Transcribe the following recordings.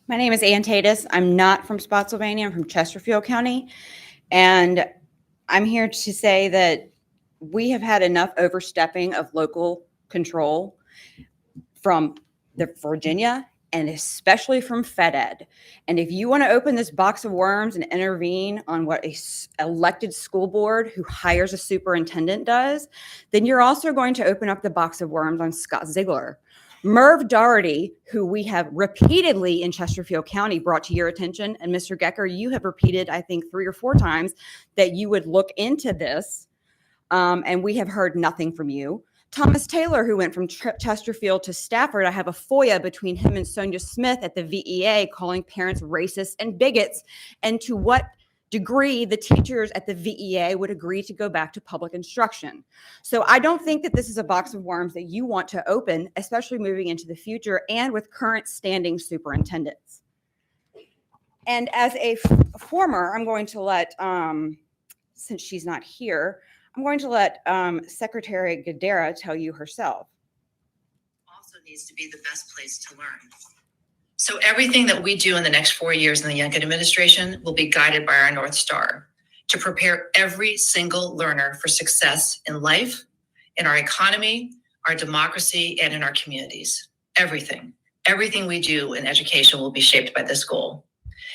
My name is Ann Tatus. I'm not from Spotsylvania. I'm from Chesterfield County. And I'm here to say that we have had enough overstepping of local control from the Virginia and especially from FedEd. And if you want to open this box of worms and intervene on what a elected school board who hires a superintendent does, then you're also going to open up the box of worms on Scott Ziegler. Merv Doherty, who we have repeatedly in Chesterfield County brought to your attention, and Mr. Gecker, you have repeated, I think, 3 or 4 times that you would look into this, and we have heard nothing from you. Thomas Taylor, who went from Chesterfield to Stafford, I have a FOIA between him and Sonia Smith at the VEA calling parents racist and bigots, and to what degree the teachers at the VEA would agree to go back to public instruction. So I don't think that this is a box of worms that you want to open, especially moving into the future and with current standing superintendents. And as a former, I'm going to let, since she's not here, I'm going to let Secretary Guidera tell you herself. Also needs to be the best place to learn. So everything that we do in the next 4 years in the Youngkin administration will be guided by our North Star to prepare every single learner for success in life, in our economy, our democracy, and in our communities. Everything we do in education will be shaped by this goal.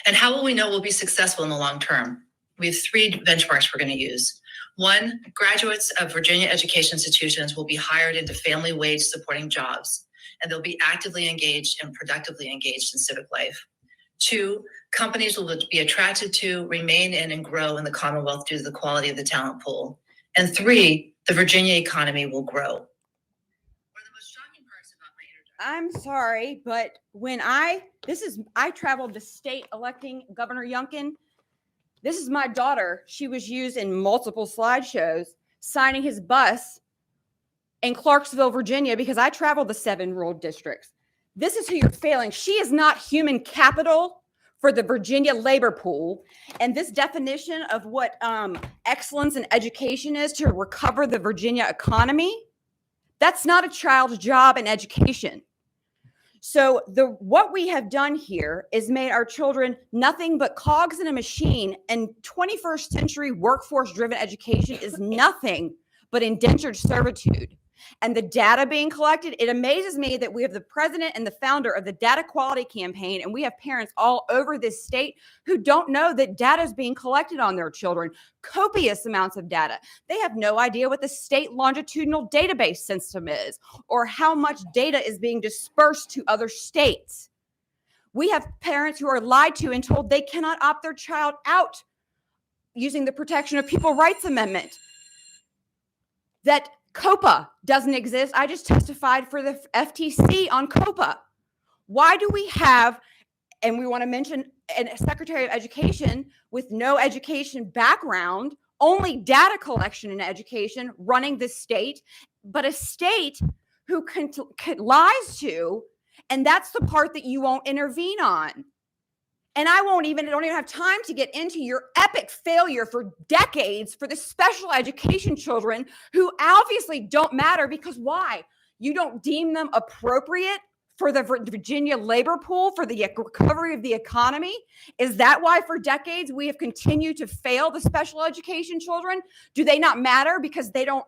And how will we know we'll be successful in the long term? We have 3 benchmarks we're going to use. 1, graduates of Virginia education institutions will be hired into family wage supporting jobs, and they'll be actively engaged and productively engaged in civic life. 2, companies will be attracted to, remain in, and grow in the Commonwealth due to the quality of the talent pool. And 3, the Virginia economy will grow. One of the most shocking parts about my I'm introduction. sorry, but when I traveled to state electing Governor Youngkin. This is my daughter. She was used in multiple slideshows signing his bus in Clarksville, Virginia, because I traveled the 7 rural districts. This is who you're failing. She is not human capital for the Virginia labor pool. And this definition of what excellence in education is to recover the Virginia economy, that's not a child's job in education. So what we have done here is made our children nothing but cogs in a machine, and 21st century workforce-driven education is nothing but indentured servitude. And the data being collected, it amazes me that we have the president and the founder of the Data Quality Campaign, and we have parents all over this state who don't know that data is being collected on their children, copious amounts of data. They have no idea what the state longitudinal database system is or how much data is being dispersed to other states. We have parents who are lied to and told they cannot opt their child out using the Protection of People Rights Amendment. That COPA doesn't exist. I just testified for the FTC on COPA. Why do we have, and we want to mention a Secretary of Education with no education background, only data collection in education running this state, but a state who lies to, and that's the part that you won't intervene on. And I don't even have time to get into your epic failure for decades for the special education children who obviously don't matter because why? You don't deem them appropriate for the Virginia labor pool, for the recovery of the economy? Is that why for decades we have continued to fail the special education children? Do they not matter because they don't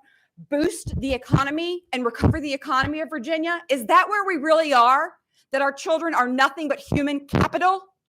boost the economy and recover the economy of Virginia? Is that where we really are? That our children are nothing but human capital?